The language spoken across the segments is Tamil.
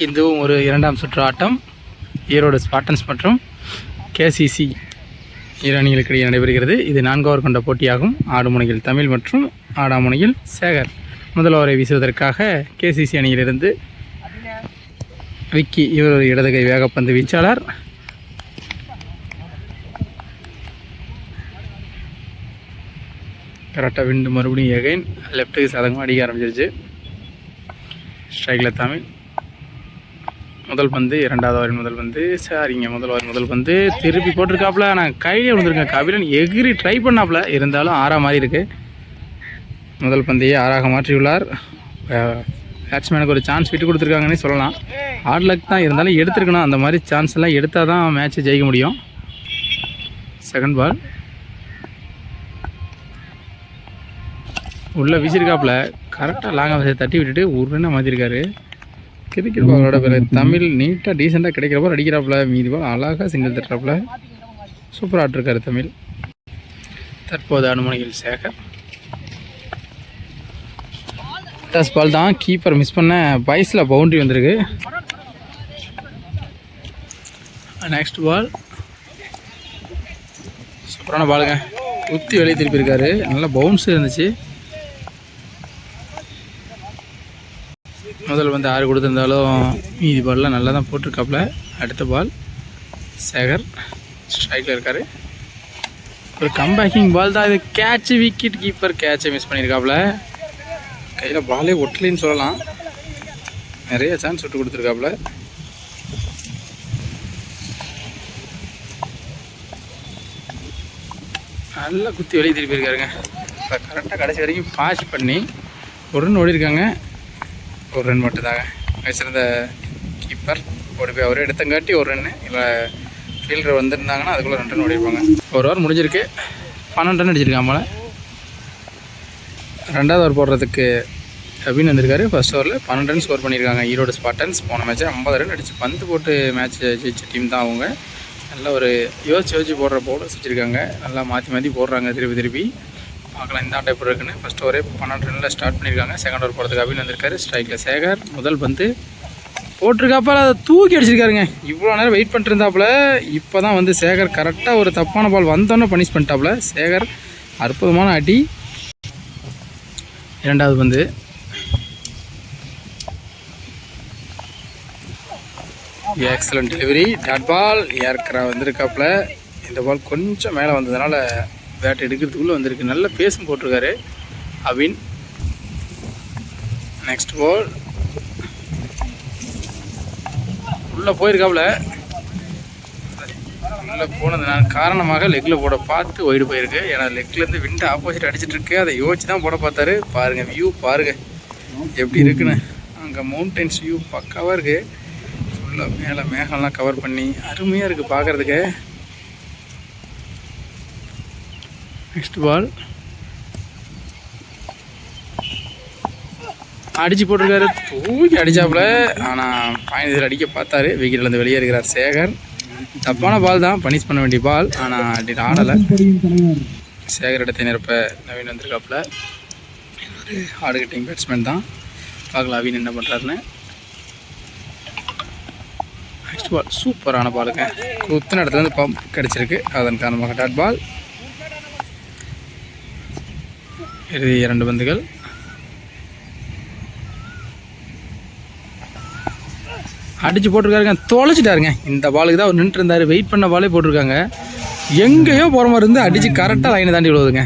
இதுவும் ஒரு இரண்டாம் சுற்று ஆட்டம். ஈரோடு ஸ்பார்டன்ஸ் மற்றும் கேசிசி இரு அணிகளுக்கு இடையே நடைபெறுகிறது. இது 4 ஓவர் கொண்ட போட்டியாகும். ஆடுமுனையில் தமிழ் மற்றும் ஆடாமுனையில் சேகர். முதல் ஓவரை வீசுவதற்காக கேசிசி அணியிலிருந்து விக்கி, இவர் ஒரு இடதுகை வேகப்பந்து வீச்சாளர். கரெக்டாக விண்டு மறுபடியும் எகைன் லெஃப்ட்டுக்கு சதகமாக அடிக்க ஆரம்பிச்சிருச்சு. ஸ்ட்ரைக்கில் தமிழ். முதல் பந்து, இரண்டாவது ஓவரின் முதல் பந்து, சாரிங்க முதல் ஓவர் முதல் பந்து திருப்பி போட்டிருக்காப்புல. நான் கையிலே விழுந்திருக்கேன். கபிலன் எகிரி ட்ரை பண்ணாப்புல, இருந்தாலும் 6 மாதிரி இருக்குது. முதல் பந்தையே 6 மாற்றியுள்ளார். பேட்ஸ்மேனுக்கு ஒரு சான்ஸ் விட்டு கொடுத்துருக்காங்கன்னே சொல்லலாம். ஹார்ட் லக் தான், இருந்தாலும் எடுத்துருக்கணும். அந்த மாதிரி சான்ஸ் எல்லாம் எடுத்தால் தான் மேட்ச்சை ஜெயிக்க முடியும். செகண்ட் பால் உள்ளே வீசியிருக்காப்புல. கரெக்டாக லாங்காக தட்டி விட்டுட்டு ஒரு ரன்னாக மாற்றிருக்காரு. கிரிக்கெட் பாலோட பேர் தமிழ். நீட்டாக டீசெண்டாக கிடைக்கிறப்ப அடிக்கிறாப்புல. மீதி பால் அழகாக சிங்கிள் தட்டுறாப்புல. சூப்பராக ஆட்டிருக்காரு தமிழ். தற்போது அனுமனையில் சேகர். டஸ் பால் தான், கீப்பர் மிஸ் பண்ண பைஸில் பவுண்ட்ரி வந்திருக்கு. நெக்ஸ்ட் பால் சூப்பரான பாலுங்க. குத்தி வெளியே திருப்பியிருக்காரு. நல்லா பவுன்ஸ் இருந்துச்சு. முதல் வந்து 6 கொடுத்துருந்தாலும் மீதி பால்லாம் நல்லா தான் போட்டிருக்காப்புல. அடுத்த பால் சேகர் ஸ்ட்ரைக்கில் இருக்கார். ஒரு கம்பேக்கிங் பால் தான் இது. கேட்ச், விக்கெட் கீப்பர் கேட்சை மிஸ் பண்ணியிருக்காப்புல. கையில் பாலே ஒட்டலின்னு சொல்லலாம். நிறைய சான்ஸ் விட்டு கொடுத்துருக்காப்புல. நல்லா குத்தி வெளியே திருப்பி இருக்காருங்க. இப்போ கரெக்டாக கடைசி வரைக்கும் பாஸ் பண்ணி ஒரு ரன் ஓடி இருக்காங்க. ஒரு ரன் மட்டும்தாங்க. வச்சிருந்த கீப்பர் ஓடி போய் அவரே எடுத்தங்காட்டி ஒரு ரன்னு. இல்லை ஃபீல்டர் வந்திருந்தாங்கன்னா அதுக்குள்ளே 2 ரன் ஓடிருப்பாங்க. ஒரு ஓவர் முடிஞ்சிருக்கு. 12 ரன் அடிச்சிருக்காமல. 2வது ஓவர் போடுறதுக்கு அப்படின்னு வந்திருக்காரு. ஃபர்ஸ்ட் ஓவரில் 12 ரன் ஸ்கோர் பண்ணியிருக்காங்க ஈரோடு ஸ்பார்டன்ஸ். போன மேட்ச்சை 50 ரன் அடித்து பந்து போட்டு மேட்ச் ஜெயிச்ச டீம் தான் அவங்க. நல்லா ஒரு யோசிச்சு போடுற பவுலர்ஸ் வச்சுருக்காங்க. நல்லா மாற்றி போடுறாங்க திருப்பி. பார்க்கலாம் இந்த ஆட்டை எப்படி இருக்குன்னு. ஃபஸ்ட் ஓவரே 12 ரனில் ஸ்டார்ட் பண்ணியிருக்காங்க. செகண்ட் ஓவர் போகிறதுக்கு அப்படின்னு வந்திருக்காரு. ஸ்ட்ரைக்கில் சேகர். முதல் பந்து போட்டிருக்காப்ப அதை தூக்கி அடிச்சிருக்காருங்க. இவ்வளோ நேரம் வெயிட் பண்ணிட்டு இருந்தாப்புல. இப்போ தான் வந்து சேகர் கரெக்டாக ஒரு தப்பான பால் வந்தோன்னே பனிஷ் பண்ணிட்டாப்புல. சேகர் அற்புதமான அடி. இரண்டாவது பந்து எக்ஸலண்ட் டெலிவரி. டாட் பால் ஏற்கனவே வந்திருக்காப்புல. இந்த பால் கொஞ்சம் மேலே வந்ததுனால பேட் எடுக்கிறதுக்குள்ளே வந்திருக்கு. நல்ல பேஸும் போட்டிருக்காரு அவின். நெக்ஸ்ட் பால் உள்ளே போயிருக்காப்புல. உள்ளே போனதுனால காரணமாக லெக்கில் போட பார்த்து ஒய்டு போயிருக்கு. ஏன்னா லெக்லேருந்து விண்டு ஆப்போசிட் அடிச்சிட்ருக்கு. அதை யோசிச்சு தான் போட பார்த்தாரு. பாருங்கள் வியூ பாருங்கள் எப்படி இருக்குன்னு. அங்கே மவுண்டன்ஸ் வியூ பக்காவாக இருக்குது. ஃபுல்லாக மேலே மேகம்லாம் கவர் பண்ணி அருமையாக இருக்குது பார்க்குறதுக்கு. நெக்ஸ்ட் பால் அடித்து போட்டிருக்காரு. தூக்கி அடித்தாப்புல. ஆனால் பாயிண்ட் இதில் அடிக்க பார்த்தாரு. விக்கெட்லேருந்து வெளியே இருக்கிறார் சேகர். தப்பான பால் தான், பனிஷ் பண்ண வேண்டிய பால். ஆனால் அப்படி ஆடலை. சேகர் இடத்தை நிரப்ப நவீன் வந்திருக்காப்புல. ஒரு ஹார்டு ஹிட்டிங் பேட்ஸ்மேன் தான். பார்க்கலாம் நவீன் என்ன பண்ணுறாருன்னு. நெக்ஸ்ட் பால் சூப்பரான பாலுங்க. குத்தின இடத்துலேருந்து பம்ப் கிடச்சிருக்கு. அதன் காரணமாக டாட் பால். இறுதி 2 பந்துகள். அடித்து போட்டிருக்காருங்க. தொலைச்சிட்டாருங்க. இந்த பாலுக்கு தான் அவர் நின்று இருந்தார். வெயிட் பண்ண பாலே போட்டிருக்காங்க. எங்கேயோ போகிற மாதிரி இருந்து அடித்து கரெக்டாக லைனை தாண்டி விழுவுதுங்க.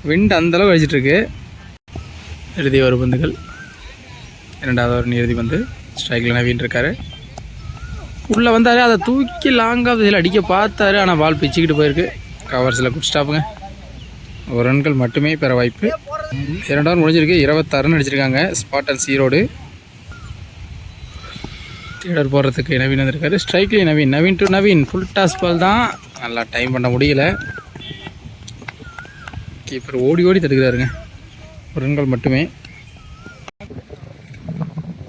விண்டு அந்தளவு அடிச்சிட்ருக்கு. இறுதி 1 பந்துகள். 2வது ஓவர் இறுதி பந்து. ஸ்ட்ரைக்கில் நவீன் இருக்கார். உள்ளே வந்தார். அதை தூக்கி லாங்காக இதில் அடிக்க பார்த்தாரு. ஆனால் பால் பிச்சுக்கிட்டு போயிருக்கு. கவர்ஸில் குட் ஸ்டாப்புங்க. 1 ரன்கள் மட்டுமே பெற வாய்ப்பு. 2 ஓவர் முடிஞ்சிருக்கு. 26 ரன் அடிச்சிருக்காங்க ஸ்பார்டன்ஸ் ஈரோடு. தேர்ட் போடுறதுக்கு நவீன் வந்திருக்காரு. ஸ்ட்ரைக்லேயே Naveen to Naveen. Full toss ball தான். நல்லா டைம் பண்ண முடியல. கீப்பர் ஓடி தடுக்கிறாருங்க. 1 ரன்கள் மட்டுமே.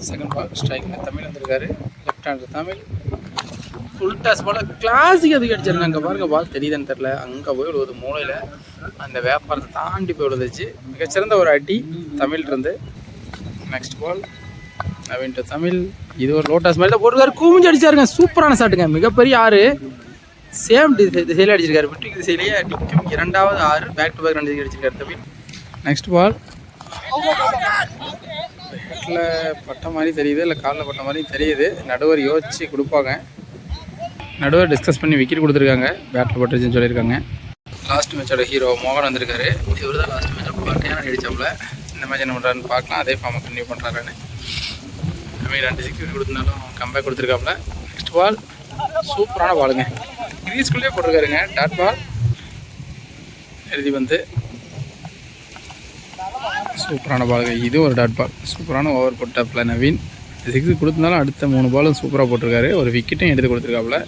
செகண்ட் பால் ஸ்ட்ரைக்கில் தமிழ் வந்திருக்காரு. Left hander Tamil. Full toss ball கிளாஸுக்கு அதுக்கு அடிச்சிருங்க. அங்கே பாருங்கள் பால் தெரியுதுன்னு தெரில. அங்கே போய் விழுவுது மூளையில். அந்த வியாபாரத்தை தாண்டி போய் விழுந்துச்சு. மிகச்சிறந்த ஒரு அடி தமிழ் இருந்து. Next ball Naveen to Tamil. இது ஒரு லோட்டஸ் மாதிரி தான் போட்டுருக்காரு. கூமிஞ்சு அடிச்சாருங்க. சூப்பரான ஷாட்டுங்க. மிகப்பெரிய 6 சேம் திசையில் அடிச்சிருக்காரு. விட்டு திசையிலேயே அடிக்கும் 2வது 6 பேக் டு பேக் 2 திசையில் அடிச்சிருக்காரு தமிழ். நெக்ஸ்ட் பால் பேட்டில் பட்ட மாதிரி தெரியுது, இல்லை காலில் பட்ட மாதிரி தெரியுது. நடுவர் யோசிச்சு கொடுப்பாங்க. நடுவர் டிஸ்கஸ் பண்ணி விக்கெட் கொடுத்துருக்காங்க. பேட்டில் பட்டுருச்சுன்னு சொல்லியிருக்காங்க. லாஸ்ட் மேட்சோட ஹீரோ மோகன் வந்திருக்காரு. இவர் தான் லாஸ்ட் மேட்சோட பார்ட்டியான அடித்தாப்புல. இந்த மேட்ச் என்ன பண்ணுறாருன்னு பார்க்கலாம். அதே ஃபார்மை கண்டினியூ பண்ணுறாருன்னு. அதுமாதிரி 2 6 கொடுத்தனாலும் கம்பேக் கொடுத்துருக்காப்புல. நெக்ஸ்ட் பால் சூப்பரான பாலுங்க. கிரீஸ்குள்ளேயே போட்டிருக்காருங்க. டாட் பால் எழுதி வந்து சூப்பரான பாலுங்க. இது ஒரு டாட் பால். சூப்பரான ஓவர் போட்டாப்புல நவீன். 6 கொடுத்தனாலும் அடுத்த 3 பாலும் சூப்பராக போட்டிருக்காரு. ஒரு விக்கெட்டும் எடுத்து கொடுத்துருக்காப்புல.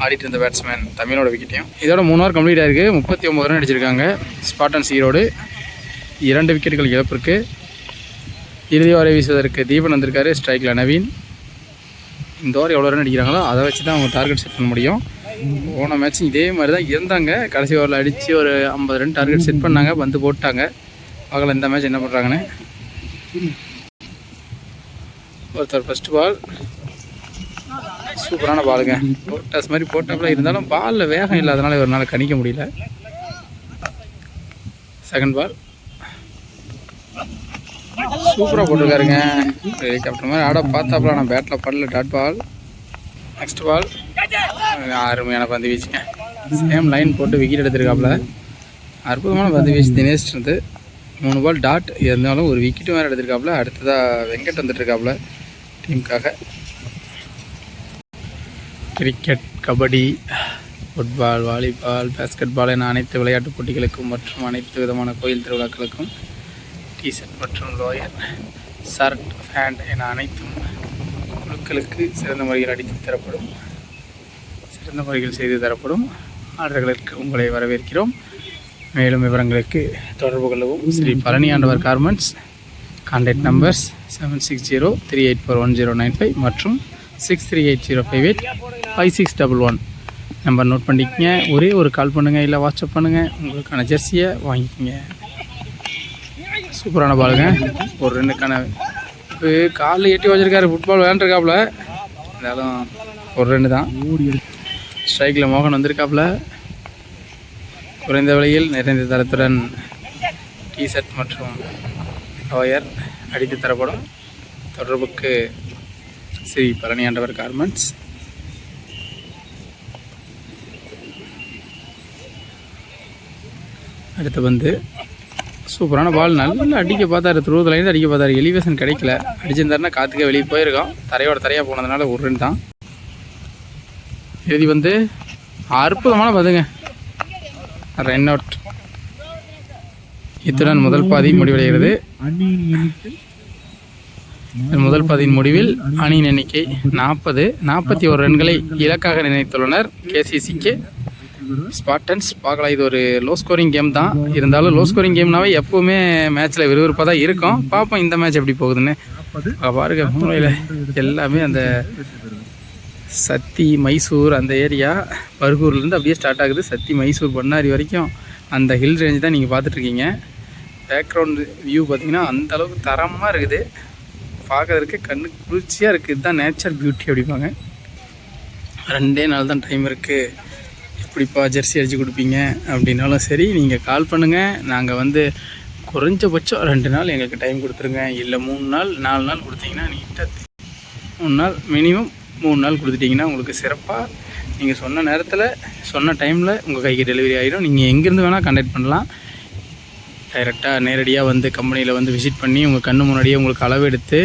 ஆடிட்டு இருந்த பேட்ஸ்மேன் தமிழோட விக்கெட்டையும். இதோட 3 ஓவர் கம்ப்ளீட் ஆயிருக்கு. 39 ரன் அடிச்சிருக்காங்க ஸ்பார்டன்ஸ் ஈரோடு. 2 விக்கெட்டுகள் இழப்பிருக்கு. இறுதி வரை வீசுவதற்கு தீபன் வந்திருக்காரு. ஸ்ட்ரைக்கில் நவீன். இந்த ஓவர் எவ்வளோ ரன் அடிக்கிறாங்களோ அதை வச்சு தான் அவங்க டார்கெட் செட் பண்ண முடியும். போன மேட்ச்சும் இதே மாதிரி தான் இருந்தாங்க. கடைசி ஓவரில் அடித்து ஒரு 50 ரன் டார்கெட் செட் பண்ணாங்க. வந்து போட்டாங்க. பார்க்கலாம் இந்த மேட்ச் என்ன பண்ணுறாங்கன்னு. ஒருத்தர் ஃபஸ்ட் பால் சூப்பரான பாலுங்க. டஸ் மாதிரி போட்டாப்புல இருந்தாலும் பாலில் வேகம் இல்லாதனால இவரால் கணிக்க முடியல. செகண்ட் பால் சூப்பராக போட்டிருக்காருங்க. கேப்டன் மாதிரி ஆட பார்த்தாப்புல நான் பேட்டில் படல. Dot ball. நெக்ஸ்ட் பால் அருமையான பந்து வீச்சுங்க. சேம் லைன் போட்டு விக்கெட் எடுத்திருக்காப்புல. அற்புதமான பந்து வீச்சு தினேஷ் இருந்து. 3 பால் டாட் இருந்தாலும் ஒரு விக்கெட்டு வேறு எடுத்திருக்காப்புல. அடுத்ததாக வெங்கட் வந்துட்டுருக்காப்புல டீமுக்காக. Cricket, kabaddi, football, volleyball, basketball என அனைத்து விளையாட்டுப் போட்டிகளுக்கும் மற்றும் அனைத்து விதமான கோயில் திருவிழாக்களுக்கும் டிஷர்ட் மற்றும் லோயர், ஷர்ட், பேண்ட் என அனைத்தும் குழுக்களுக்கு சிறந்த முறையில் அடித்து தரப்படும். சிறந்த முறையில் செய்து தரப்படும். ஆர்டர்களுக்கு உங்களை வரவேற்கிறோம். மேலும் விவரங்களுக்கு தொடர்பு கொள்ளவும். ஸ்ரீ பழனி ஆண்டவர் கார்மெண்ட்ஸ். கான்டாக்ட் நம்பர்ஸ் 7603841095 மற்றும் 6380585611. நம்பர் நோட் பண்ணிக்கங்க. ஒரே ஒரு கால் பண்ணுங்கள், இல்லை வாட்ஸ்அப் பண்ணுங்கள். உங்களுக்கான ஜெர்சியை வாங்கிக்கோங்க. சூப்பரான பாலுங்க. ஒரு 2க்கான காலில் எட்டி வச்சுருக்காரு. ஃபுட்பால் விளையாண்டுருக்காப்புல. இருந்தாலும் ஒரு 2 தான். ஸ்ட்ரைக்கில் மோகன் வந்திருக்காப்புல. குறைந்த விலையில் நிறைந்த தரத்துடன் டிஷர்ட் மற்றும் லோயர் அடித்து தரப்படும். தொடர்புக்கு ஸ்ரீ பழனி ஆண்டவர் கார்மெண்ட்ஸ். அடுத்து வந்து சூப்பரான பால். நல்லா அடிக்க பார்த்தாரு. த்ரூதுலேருந்து அடிக்க பார்த்தாரு. எலிவேஷன் கிடைக்கல. அடிச்சிருந்தாருன்னா காற்றுக்கே வெளியே போயிருக்கோம். தரையாக போனதுனால ஒரு ரன் தான். எழுதி வந்து அற்புதமான பந்துங்க. Run out. இத்துடன் முதல் பாதி முடிவடைகிறது. முதல் பாதியின் முடிவில் அணியின் எண்ணிக்கை 41 ரன்களை இலக்காக நிர்ணயித்துள்ளனர் கேசிசிக்கு ஸ்பார்டன்ஸ். பார்க்கலாம், இது ஒரு லோ ஸ்கோரிங் கேம் தான். இருந்தாலும் லோ ஸ்கோரிங் கேம்னாவே எப்போவுமே மேட்ச்சில் விறுவிறுப்பாக தான் இருக்கும். பார்ப்போம் இந்த மேட்ச் எப்படி போகுதுன்னு. பாருங்க, மூலையில் எல்லாமே அந்த சத்தி மைசூர் அந்த ஏரியா, பர்கூர்லேருந்து அப்படியே ஸ்டார்ட் ஆகுது. சத்தி மைசூர் பண்ணாரி வரைக்கும் அந்த ஹில் ரேஞ்ச் தான் நீங்கள் பார்த்துட்ருக்கீங்க. பேக்ரவுண்டு வியூ பார்த்திங்கன்னா அந்தளவுக்கு தரமாக இருக்குது. பார்க்கறதுக்கு கண்ணுக்கு குளிர்ச்சியாக இருக்குது. இதுதான் நேச்சர் பியூட்டி அப்படிப்பாங்க. 2 நாள் தான் டைம் இருக்குது. எப்படிப்பா ஜெர்சி அடித்து கொடுப்பீங்க அப்படின்னாலும் சரி, நீங்கள் கால் பண்ணுங்கள். நாங்கள் வந்து குறைஞ்சபட்சம் 2 நாள் எங்களுக்கு டைம் கொடுத்துருங்க. இல்லை 3 நாள் 4 நாள் கொடுத்தீங்கன்னா நீட்டாக 3 நாள் மினிமம் 3 நாள் கொடுத்துட்டிங்கன்னா உங்களுக்கு சிறப்பாக நீங்கள் சொன்ன நேரத்தில் சொன்ன டைமில் உங்கள் கைக்கு டெலிவரி ஆகிடும். நீங்கள் எங்கேருந்து வேணால் கான்டாக்ட் பண்ணலாம். டைரெக்டாக நேரடியாக வந்து கம்பெனியில் வந்து விசிட் பண்ணி உங்கள் கண்ணு முன்னாடியே உங்களுக்கு அளவு எடுத்து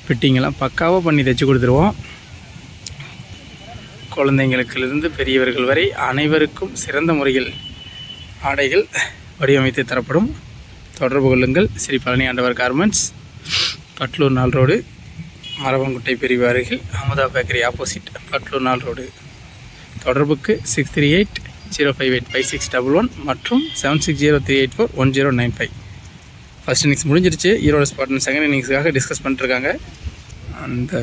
ஃபிட்டிங்கெல்லாம் பக்காவாக பண்ணி தைச்சி கொடுத்துருவோம். குழந்தைங்களுக்கிலிருந்து பெரியவர்கள் வரை அனைவருக்கும் சிறந்த முறையில் ஆடைகள் வடிவமைத்து தரப்படும். தொடர்பு கொள்ளுங்கள். ஸ்ரீ பழனி ஆண்டவர் கார்மெண்ட்ஸ், பட்லூர் 4 ரோடு, மரவங்குட்டை பிரிவு அருகில், அமுதா பேக்கரி ஆப்போசிட், பட்லூர் 4 ரோடு. தொடர்புக்கு 6380585611 மற்றும் 7603841095. ஃபஸ்ட் இன்னிங்ஸ் முடிஞ்சிருச்சு. ஈரோடு ஸ்பார்டன் செகண்ட் இன்னிங்ஸுக்காக டிஸ்கஸ் பண்ணிட்டுருக்காங்க. அந்த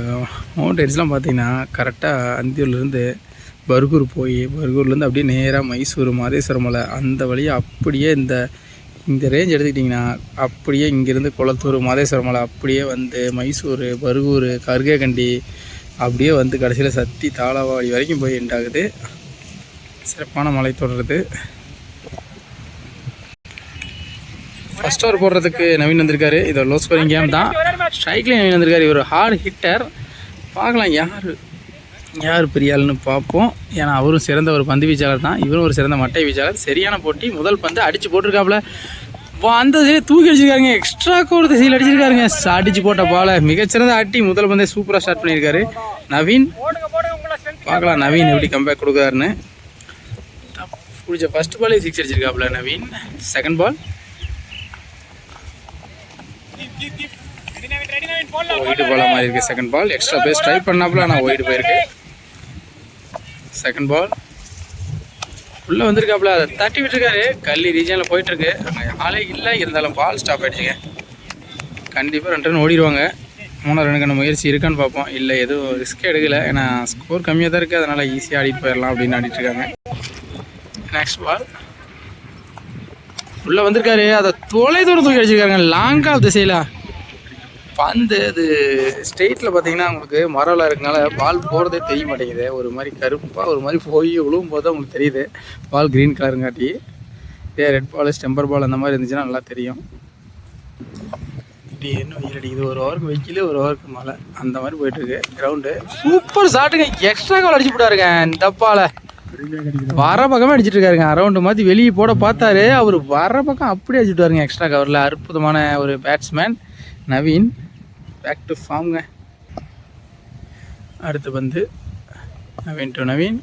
மவுண்டன்ஸ்லாம் பார்த்திங்கன்னா கரெக்டாக அந்தியூர்லேருந்து பர்கூர் போய் பர்கூர்லேருந்து அப்படியே நேராக மைசூர் மாதேஸ்வரம் மலை அந்த வழியாக அப்படியே இந்த இந்த ரேஞ்ச் எடுத்துக்கிட்டிங்கன்னா அப்படியே இங்கேருந்து குளத்தூர் மாதேஸ்வர மலை அப்படியே வந்து மைசூர் பர்கூர் கருகேகண்டி அப்படியே வந்து கடைசியில் சத்தி தாளவாடி வரைக்கும் போய் எண்ட் ஆகுது. சிறப்பான மலை தொடருது. ஃபஸ்ட் ஓவர் போடுறதுக்கு நவீன் வந்திருக்காரு. இது லோ ஸ்கோரிங் கேம் தான். ஸ்ட்ரைக்லேயும் நவீன் வந்திருக்காரு. இவர் ஹார்டு ஹிட்டர். பார்க்கலாம் யார் பெரிய ஆளுன்னு பார்ப்போம். ஏன்னா அவரும் சிறந்த ஒரு பந்து வீச்சாளர் தான், இவரும் ஒரு சிறந்த மட்டை வீச்சாளர். சரியான போட்டி. முதல் பந்து அடித்து போட்டிருக்காப்புல, அந்த திசையில் தூக்கி அடிச்சிருக்காருங்க. எக்ஸ்ட்ரா கோர் திசையில் அடிச்சிருக்காருங்க. அடித்து போட்ட பாலை மிகச்சிறந்த ஆட்டி முதல் பந்தே சூப்பராக ஸ்டார்ட் பண்ணியிருக்காரு நவீன். பார்க்கலாம் நவீன் எப்படி கம்பேக் கொடுக்குறாருன்னு. பிடிச்ச ஃபர்ஸ்ட் பாலே 6 அடிச்சிருக்காப்புல நவீன். செகண்ட் பால் ஒயிடு பாலாக மாதிரி இருக்குது. Second ball extra pace try பண்ணாப்புல, ஆனால் ஒயிடு போயிருக்கு. செகண்ட் பால் உள்ளே வந்திருக்காப்புல, அதை தட்டி விட்டுருக்காரு. கல்லி ரீஜனில் போயிட்டுருக்கு. அங்கே ஆளே இல்லை, இருந்தாலும் பால் ஸ்டாப் ஆகிடுச்சுங்க. கண்டிப்பாக 2 ரன் ஓடிடுவாங்க. 3 ரனுக்கான முயற்சி இருக்கான்னு பார்ப்போம். இல்லை எதுவும் ரிஸ்க் எடுக்கலை, ஏன்னா ஸ்கோர் கம்மியாக தான் இருக்குது. அதனால் ஈஸியாக ஆடிட்டு போயிடலாம் அப்படின்னு ஆடிட்டுருக்காங்க. நெக்ஸ்ட் பால் உள்ளே வந்திருக்காரு. அதை தொலை தூரம் தூக்கி அடிச்சிருக்காங்க. லாங் ஆஃப் திசையில் பந்து அது ஸ்ட்ரெயிட்டில் பார்த்தீங்கன்னா உங்களுக்கு மரம்லாம் இருக்கனால பால் போகிறதே தெரிய மாட்டேங்குது. ஒரு மாதிரி கருப்பாக ஒரு மாதிரி போய் விழுவும் போது தான் உங்களுக்கு தெரியுது பால் க்ரீன் கலருங்காட்டி. இதே ரெட் பால் ஸ்டெம்பர் பால் அந்த மாதிரி இருந்துச்சுன்னா நல்லா தெரியும். இப்படி என்ன வெயில் அடிக்குது, ஒரு ஓவருக்கு வெயில் ஒரு ஓவருக்கு மழை அந்த மாதிரி போயிட்டுருக்கு கிரவுண்டு. சூப்பர் ஷாட்டுங்க. எக்ஸ்ட்ரா கால் அடிச்சு போட்டாருங்க. இந்த பாலை வர பக்கமே அடிச்சுட்டு இருக்காருங்க. அரௌண்டு மாற்றி வெளியே போட பார்த்தாரு, அவர் வர பக்கம் அப்படியே அடிச்சுட்டு வாருங்க எக்ஸ்ட்ரா கவரில். அற்புதமான ஒரு பேட்ஸ்மேன் நவீன். பேக் டு ஃபார்முங்க. அடுத்து வந்து நவீன் டு நவீன்.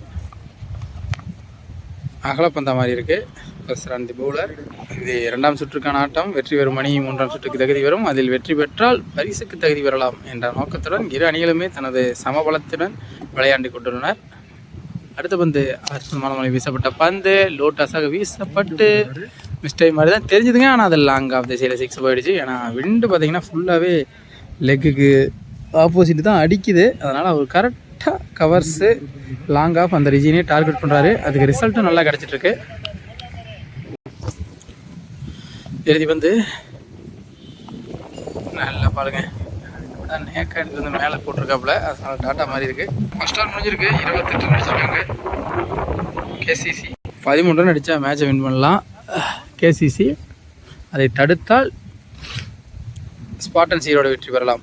அகலப்பந்தா மாதிரி இருக்குது. First run the bowler. இது 2ஆம் சுற்றுக்கான ஆட்டம். வெற்றி பெறும் அணி 3ஆம் சுற்றுக்கு தகுதி வரும். அதில் வெற்றி பெற்றால் பரிசுக்கு தகுதி பெறலாம் என்ற நோக்கத்துடன் இரு அணிகளுமே தனது சமபலத்துடன் விளையாண்டு கொண்டுள்ளனர். அடுத்த பந்து அற்புதமான மலை வீசப்பட்ட பந்து லோட்டாஸாக வீசப்பட்டு மிஸ்டேக் மாதிரி தான் தெரிஞ்சுதுங்க. ஆனால் அது லாங் ஆஃப் திசையில் 6 போயிடுச்சு. ஏன்னா விண்டு பார்த்தீங்கன்னா ஃபுல்லாகவே லெக்குக்கு ஆப்போசிட் தான் அடிக்குது. அதனால் அவர் கரெக்டாக கவர்ஸு லாங் ஆஃப் அந்த ரீஜியனே டார்கெட் பண்ணுறாரு. அதுக்கு ரிசல்ட்டும் நல்லா கிடச்சிட்ருக்கு. எழுதி வந்து நல்லா பாருங்க, நேக்காக எடுத்து வந்து மேலே போட்டிருக்காப்புல. அதனால் டாட்டா மாதிரி இருக்குது. ஃபர்ஸ்ட் ஓவர் முடிஞ்சிருக்கு. 28 ரன் அடிச்சிருக்காங்க கேசிசி. 13 ரன் அடித்தா மேட்சை வின் பண்ணலாம் கேசிசி. அதை தடுத்தால் ஸ்பாட்டன் சீரோட வெற்றி பெறலாம்.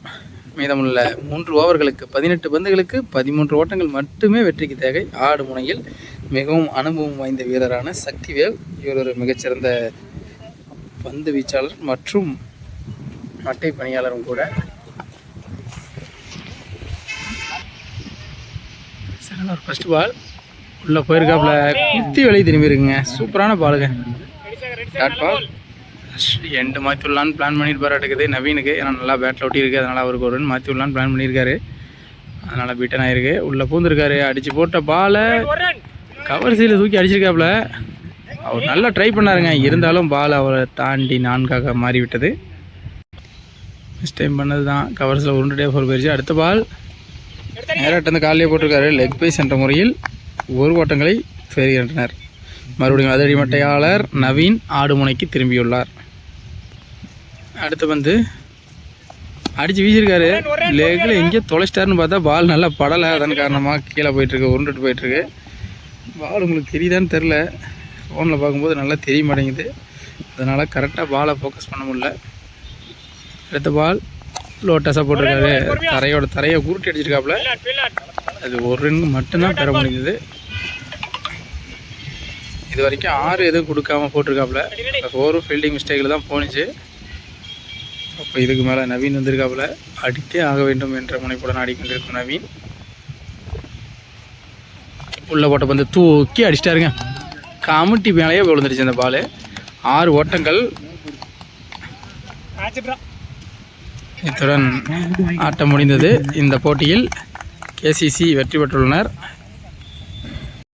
மீதமுள்ள 3 ஓவர்களுக்கு 18 பந்துகளுக்கு 13 ஓட்டங்கள் மட்டுமே வெற்றிக்கு தேவை. ஆடு முனையில் மிகவும் அனுபவம் வாய்ந்த வீரரான சக்திவேல். இவர் ஒரு மிகச்சிறந்த பந்து வீச்சாளர் மற்றும் மட்டை பணியாளரும் கூட. ஃபர்ஸ்ட் பால் உள்ளே போயிருக்காப்புல, குத்தி வெளியே திரும்பி இருக்குங்க. சூப்பரான பாலுங்க. டாட் பால் எண்டு மாற்றி விடலான்னு பிளான் பண்ணியிருப்பாரு இருக்குது நவீனுக்கு. ஏன்னா நல்லா பேட்டில் ஒட்டி இருக்குது. அதனால் அவருக்கு ஒரு ரன் மாற்றி விடலான்னு பிளான் பண்ணியிருக்காரு. அதனால் பீட்டன் ஆகிருக்கு. உள்ளே பூந்துருக்காரு. அடித்து போட்ட பாலை கவர் சைடில் தூக்கி அடிச்சிருக்காப்புல. அவர் நல்லா ட்ரை பண்ணாருங்க. இருந்தாலும் பால் அவரை தாண்டி 4ஆக மாறிவிட்டது. மிஸ் டைம் பண்ணது தான். கவர்ஸில் உருண்டுட்டே போயிடுச்சு. அடுத்த பால் நேராட்ட வந்து காலையே போட்டிருக்காரு. லெக் பைஸ் என்ற முறையில் 1 ஓட்டங்களை பெறுகின்றனர். மறுபடியும் அதிரடி மட்டையாளர் நவீன் ஆடுமுனைக்கு திரும்பியுள்ளார். அடுத்து வந்து அடித்து வீசியிருக்காரு. லெக்கில் எங்கேயோ தொலைச்சிட்டாருன்னு பார்த்தா பால் நல்லா படலை. அதன் காரணமாக கீழே போயிட்டுருக்கு, உருண்டுட்டு போயிட்டுருக்கு. பால் உங்களுக்கு தெரியுதான்னு தெரில, ஃபோனில் பார்க்கும்போது நல்லா தெரிய மாட்டேங்குது. அதனால் கரெக்டாக பாலை ஃபோக்கஸ் பண்ண முடியல. அடுத்த பால் லோட்டஸாக போட்டிருக்காரு. தரையை உருட்டி அடிச்சிருக்காப்புல. அது 1 ரன் மட்டும்தான் பெற முடிஞ்சது. இது வரைக்கும் 6 எதுவும் கொடுக்காம போட்டிருக்காப்புல. 4 ஃபீல்டிங் மிஸ்டேக்கில் தான் போணுச்சு. அப்போ இதுக்கு மேலே நவீன் வந்திருக்காப்புல. அடித்தே ஆக வேண்டும் என்ற முனைப்புடன் ஆடிக்கொண்டிருக்கும் நவீன். உள்ள போட்ட பந்து தூக்கி அடிச்சிட்டாருங்க. கமிட்டி மேலேயே விழுந்துருச்சு அந்த பால். 6 ஓட்டங்கள். இத்துடன் ஆட்டம் முடிந்தது. இந்த போட்டியில் கேசிசி வெற்றி பெற்றுள்ளனர்.